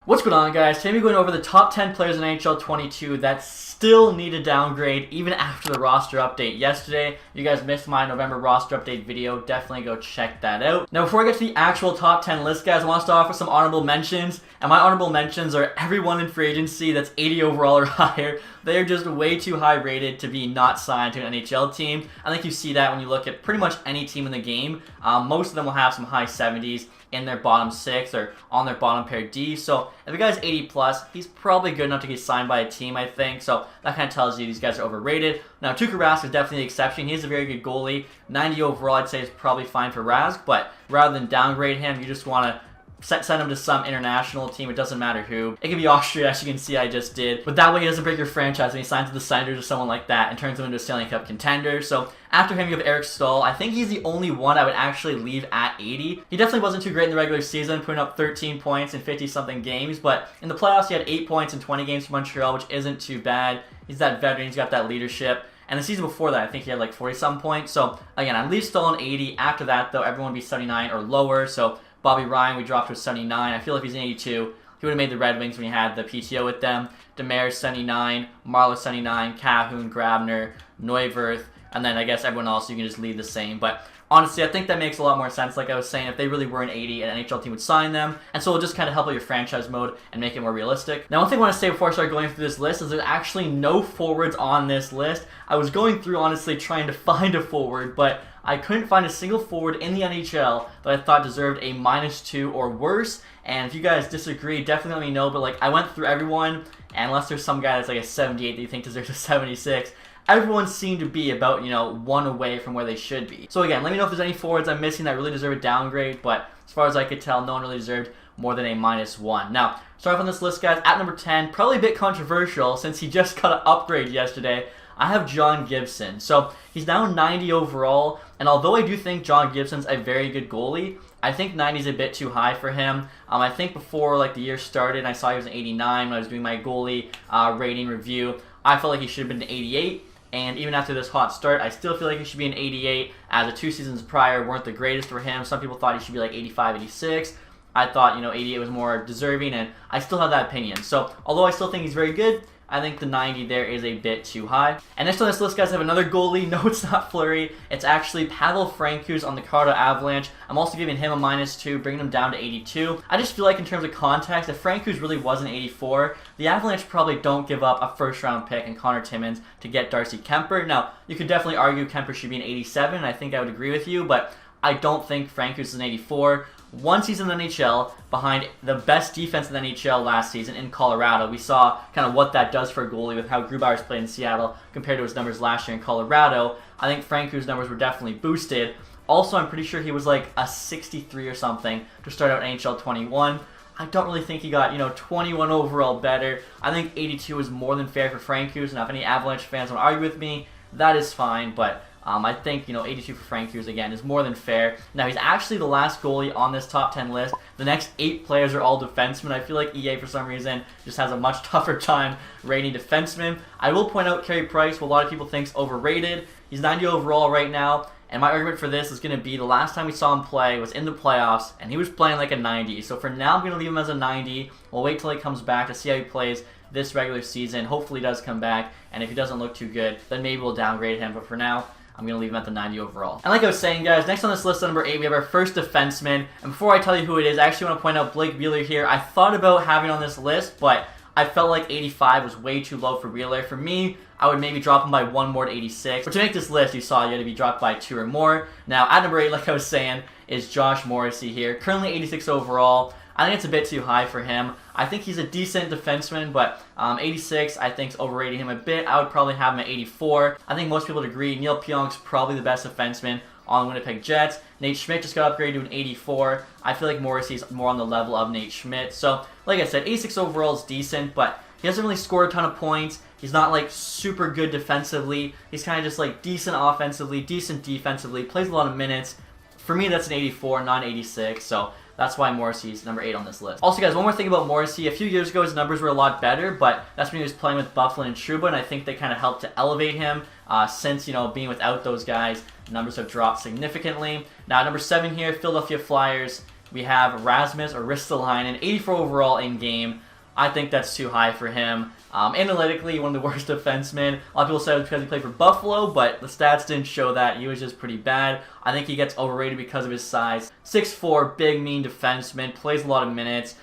What's going on, guys? Today we're going over the top 10 players in NHL 22 that still need a downgrade even after the roster update yesterday. If you guys missed my November roster update video, definitely go check that out. Now, before I get to the actual top 10 list, guys, I want to start off with some honorable mentions. And my honorable mentions are everyone in free agency that's 80 overall or higher. They are just way too high rated to be not signed to an NHL team. I think you see that when you look at pretty much any team in the game. Most of them will have some high 70s in their bottom 6 or on their bottom pair D. So if a guy's 80 plus, he's probably good enough to get signed by a team, I think. So that kind of tells you these guys are overrated. Now, Tuukka Rask is definitely the exception. He's a very good goalie. 90 overall, I'd say, is probably fine for Rask. But rather than downgrade him, you just want to send him to some international team. It doesn't matter who. It could be Austria, as you can see I just did. But that way he doesn't break your franchise and he signs to the Senators or someone like that and turns him into a Stanley Cup contender. So after him, you have Eric Staal. I think he's the only one I would actually leave at 80. He definitely wasn't too great in the regular season, putting up 13 points in 50-something games. But in the playoffs, he had 8 points in 20 games for Montreal, which isn't too bad. He's that veteran. He's got that leadership. And the season before that, I think he had like 40-some points. So again, I'd leave Staal on 80. After that, though, everyone would be 79 or lower. So Bobby Ryan, we dropped to 79. I feel like if he's an 82, he would have made the Red Wings when he had the PTO with them. Demers 79, Marleau 79, Cahoon, Grabner, Neuwirth, and then I guess everyone else you can just leave the same. But honestly, I think that makes a lot more sense. Like I was saying, if they really were an 80, an NHL team would sign them. And so it'll just kind of help out your franchise mode and make it more realistic. Now, one thing I want to say before I start going through this list is there's actually no forwards on this list. I was going through, honestly, trying to find a forward, but I couldn't find a single forward in the NHL that I thought deserved a -2 or worse. And if you guys disagree, definitely let me know. But like, I went through everyone, and unless there's some guy that's like a 78 that you think deserves a 76, everyone seemed to be about, one away from where they should be. So again, let me know if there's any forwards I'm missing that really deserve a downgrade. But as far as I could tell, no one really deserved more than a -1. Now, start off on this list, guys. At number 10, probably a bit controversial since he just got an upgrade yesterday. I have John Gibson. So he's now 90 overall, and although I do think John Gibson's a very good goalie, I think 90 is a bit too high for him. I think before the year started, I saw he was an 89 when I was doing my goalie rating review. I felt like he should have been an 88. And even after this hot start, I still feel like he should be an 88, as the 2 seasons prior weren't the greatest for him. Some people thought he should be like 85, 86. I thought, 88 was more deserving, and I still have that opinion. So, although I still think he's very good, I think the 90 there is a bit too high. And next on this list, guys, I have another goalie. No, it's not Fleury. It's actually Pavel Francouz on the Colorado Avalanche. I'm also giving him a -2, bringing him down to 82. I just feel like in terms of context, if Francouz really was an 84, the Avalanche probably don't give up a first-round pick and Connor Timmins to get Darcy Kemper. Now, you could definitely argue Kemper should be an 87, and I think I would agree with you, but I don't think Francouz is an 84. One season in the NHL, behind the best defense in the NHL last season in Colorado. We saw kind of what that does for a goalie with how Grubauer's played in Seattle compared to his numbers last year in Colorado. I think Francouz's numbers were definitely boosted. Also, I'm pretty sure he was like a 63 or something to start out NHL 21. I don't really think he got, 21 overall better. I think 82 is more than fair for Francouz. Now, if any Avalanche fans want to argue with me, that is fine, but I think, 82 for Francouz, again, is more than fair. Now, he's actually the last goalie on this top 10 list. The next 8 players are all defensemen. I feel like EA, for some reason, just has a much tougher time rating defensemen. I will point out Carey Price, who a lot of people think is overrated. He's 90 overall right now, and my argument for this is going to be the last time we saw him play was in the playoffs, and he was playing like a 90. So for now, I'm going to leave him as a 90. We'll wait till he comes back to see how he plays this regular season. Hopefully he does come back, and if he doesn't look too good, then maybe we'll downgrade him. But for now, I'm going to leave him at the 90 overall. And like I was saying, guys, next on this list, at number 8, we have our first defenseman. And before I tell you who it is, I actually want to point out Blake Wheeler here. I thought about having on this list, but I felt like 85 was way too low for Wheeler. For me, I would maybe drop him by 1 more to 86. But to make this list, you saw you had to be dropped by 2 or more. Now, at number 8, like I was saying, is Josh Morrissey here. Currently 86 overall. I think it's a bit too high for him. I think he's a decent defenseman, but 86 I think is overrating him a bit. I would probably have him at 84. I think most people would agree Neil Pionk's probably the best defenseman on the Winnipeg Jets. Nate Schmidt just got upgraded to an 84. I feel like Morrissey's more on the level of Nate Schmidt. So, like I said, 86 overall is decent, but he hasn't really scored a ton of points. He's not like super good defensively. He's kind of just like decent offensively, decent defensively, plays a lot of minutes. For me, that's an 84, not an 86. So that's why Morrissey's number 8 on this list. Also, guys, one more thing about Morrissey. A few years ago, his numbers were a lot better, but that's when he was playing with Bufflin and Trouba, and I think they kind of helped to elevate him. Since, being without those guys, numbers have dropped significantly. Now, number 7 here, Philadelphia Flyers. we have Rasmus or Ristolainen, 84 overall in game. I think that's too high for him. Analytically, one of the worst defensemen. A lot of people said it was because he played for Buffalo, but the stats didn't show that. He was just pretty bad. I think he gets overrated because of his size. 6'4", big, mean defenseman, plays a lot of minutes,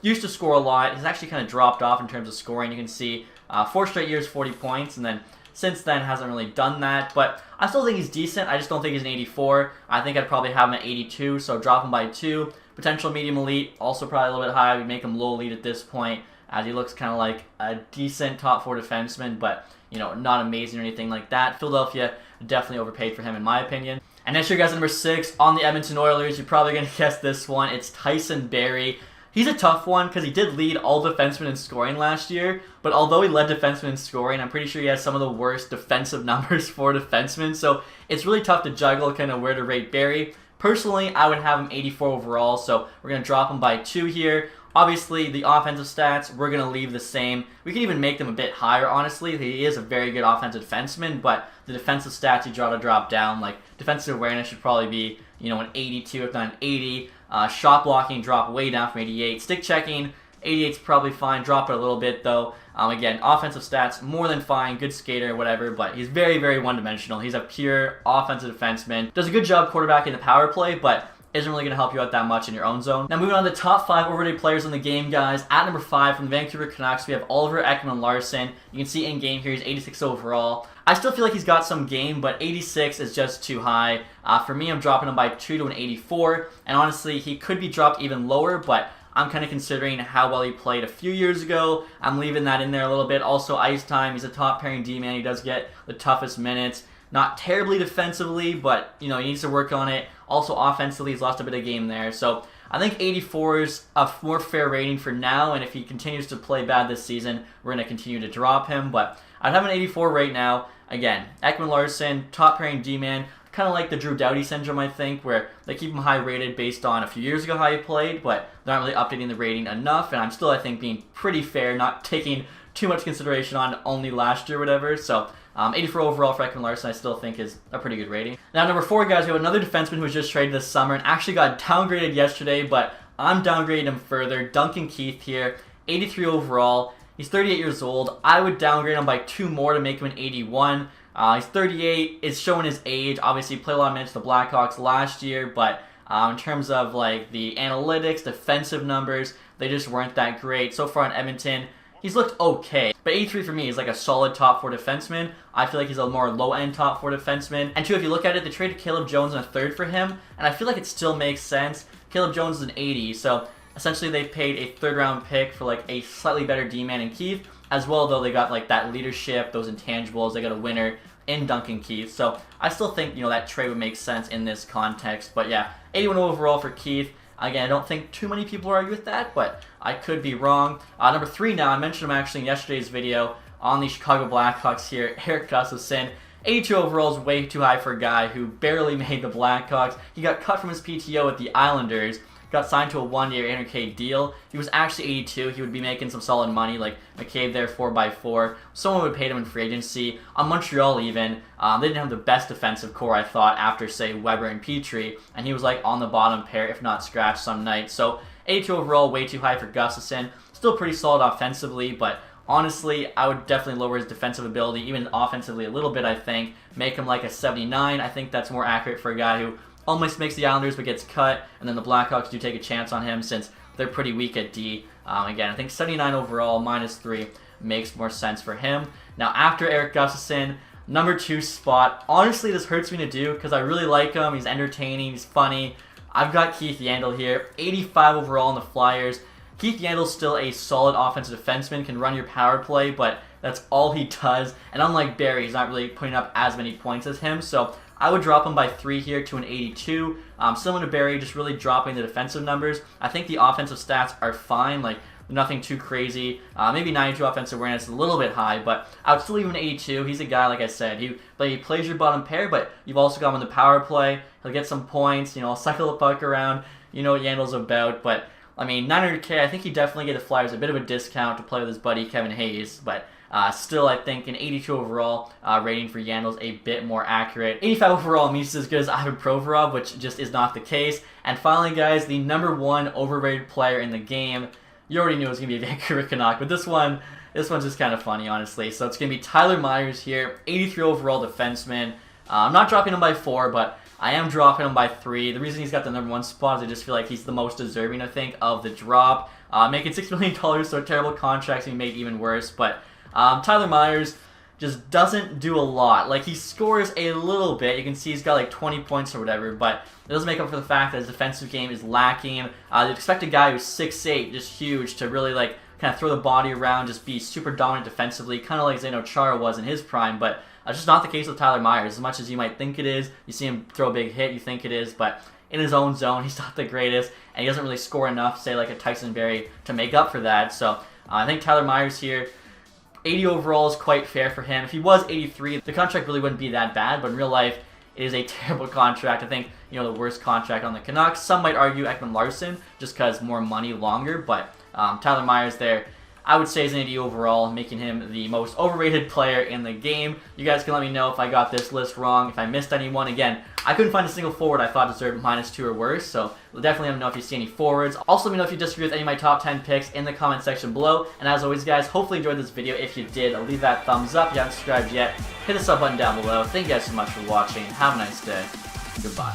used to score a lot. He's actually kind of dropped off in terms of scoring. You can see 4 straight years, 40 points, and then since then hasn't really done that. But I still think he's decent. I just don't think he's an 84. I think I'd probably have him at 82, so drop him by 2. Potential medium elite, also probably a little bit high. We'd make him low elite at this point, as he looks kind of like a decent top 4 defenseman, but, you know, not amazing or anything like that. Philadelphia definitely overpaid for him, in my opinion. And next year, guys, number 6 on the Edmonton Oilers. You're probably going to guess this one. It's Tyson Barrie. He's a tough one because he did lead all defensemen in scoring last year, but although he led defensemen in scoring, I'm pretty sure he has some of the worst defensive numbers for defensemen, so it's really tough to juggle kind of where to rate Barrie. Personally, I would have him 84 overall, so we're going to drop him by 2 here. Obviously, the offensive stats, we're going to leave the same. We can even make them a bit higher, honestly. He is a very good offensive defenseman, but the defensive stats you try to drop down. Like, defensive awareness should probably be, you know, an 82, if not an 80. Shot blocking, drop way down from 88. Stick checking, 88's probably fine. Drop it a little bit, though. Again, offensive stats, more than fine. Good skater, whatever, but he's very, very one-dimensional. He's a pure offensive defenseman. Does a good job quarterbacking the power play, but isn't really going to help you out that much in your own zone. Now moving on to the top 5 overrated players in the game, guys. At number 5 from the Vancouver Canucks, we have Oliver Ekman-Larsson. You can see in game here, he's 86 overall. I still feel like he's got some game, but 86 is just too high. For me, I'm dropping him by 2 to an 84, and honestly, he could be dropped even lower, but I'm kind of considering how well he played a few years ago. I'm leaving that in there a little bit. Also, ice time, he's a top pairing D-man. He does get the toughest minutes. Not terribly defensively, but, you know, he needs to work on it. Also, offensively, he's lost a bit of game there. So, I think 84 is a more fair rating for now, and if he continues to play bad this season, we're going to continue to drop him. But I'd have an 84 right now. Again, Ekman-Larsson, top pairing D-man, kind of like the Drew Doughty syndrome, I think, where they keep him high rated based on a few years ago how he played, but they're not really updating the rating enough, and I'm still, I think, being pretty fair, not taking too much consideration on only last year or whatever. So 84 overall for Ekman-Larsson I still think is a pretty good rating. Now number 4, guys, we have another defenseman who was just traded this summer and actually got downgraded yesterday, but I'm downgrading him further. Duncan Keith here, 83 overall. He's 38 years old. I would downgrade him by 2 more to make him an 81. He's 38. It's showing his age. Obviously, he played a lot of minutes for the Blackhawks last year, but in terms of like the analytics, defensive numbers, they just weren't that great. So far in Edmonton, he's looked okay. But 83 for me is like a solid top 4 defenseman. I feel like he's a more low-end top 4 defenseman. And 2, if you look at it, they traded Caleb Jones in a 3rd for him, and I feel like it still makes sense. Caleb Jones is an 80, so essentially they paid a 3rd-round pick for like a slightly better D-man in Keith. As well, though, they got like that leadership, those intangibles. They got a winner in Duncan Keith. So I still think, you know, that trade would make sense in this context. But yeah, 81 overall for Keith. Again, I don't think too many people argue with that, but I could be wrong. Number 3 now, I mentioned him actually in yesterday's video on the Chicago Blackhawks here, Erik Gustafsson. 82 overall is way too high for a guy who barely made the Blackhawks. He got cut from his PTO at the Islanders, got signed to a 1-year $800K deal. He was actually 82. He would be making some solid money, like McCabe there 4x4. Someone would pay him in free agency. On Montreal even, they didn't have the best defensive core, I thought, after, say, Weber and Petrie, and he was like on the bottom pair, if not scratched some nights. So 82 overall, way too high for Gustafsson. Still pretty solid offensively, but honestly, I would definitely lower his defensive ability, even offensively a little bit, I think. Make him like a 79. I think that's more accurate for a guy who almost makes the Islanders but gets cut, and then the Blackhawks do take a chance on him since they're pretty weak at D. Again, I think 79 overall, -3, makes more sense for him. Now, after Erik Gustafsson, number 2 spot. Honestly, this hurts me to do because I really like him. He's entertaining. He's funny. I've got Keith Yandle here, 85 overall in the Flyers. Keith Yandle's still a solid offensive defenseman, can run your power play, but that's all he does. And unlike Barrie, he's not really putting up as many points as him, so I would drop him by 3 here to an 82. Similar to Barrie, just really dropping the defensive numbers. I think the offensive stats are fine, like nothing too crazy. Maybe 92 offensive awareness is a little bit high, but I would still leave him an 82. He's a guy, like I said, he plays your bottom pair, but you've also got him in the power play. He'll get some points, you know, cycle the puck around. You know what Yandle's about, but I mean, 900K, I think he definitely gave the Flyers a bit of a discount to play with his buddy Kevin Hayes, but still, I think an 82 overall rating for Yandel's a bit more accurate. 85 overall means as good as Ivan Provorov, which just is not the case. And finally, guys, the #1 overrated player in the game. You already knew it was going to be a Vancouver Canuck, but this one's just kind of funny, honestly. So it's going to be Tyler Myers here, 83 overall defenseman. I'm not dropping him by 4, but I am dropping him by 3. The reason he's got the #1 spot is I just feel like he's the most deserving, I think, of the drop. Making $6 million, so a terrible contract, he made even worse, but Tyler Myers just doesn't do a lot. Like, he scores a little bit. You can see he's got like 20 points or whatever, but it doesn't make up for the fact that his defensive game is lacking. You'd expect a guy who's 6'8", just huge, to really like kind of throw the body around, just be super dominant defensively, kind of like Zdeno Chara was in his prime, but that's just not the case with Tyler Myers. As much as you might think it is, you see him throw a big hit, you think it is, but in his own zone, he's not the greatest, and he doesn't really score enough, say like a Tyson Barrie, to make up for that. So I think Tyler Myers here, 80 overall is quite fair for him. If he was 83, the contract really wouldn't be that bad, but in real life, it is a terrible contract. I think, the worst contract on the Canucks. Some might argue Ekman Larsson, just because more money longer, but Tyler Myers there, I would say is an 80 overall, making him the most overrated player in the game. You guys can let me know if I got this list wrong, if I missed anyone. Again, I couldn't find a single forward I thought deserved -2 or worse, so definitely let me know if you see any forwards. Also, let me know if you disagree with any of my top 10 picks in the comment section below. And as always, guys, hopefully you enjoyed this video. If you did, leave that thumbs up. If you haven't subscribed yet, hit the sub button down below. Thank you guys so much for watching. Have a nice day. Goodbye.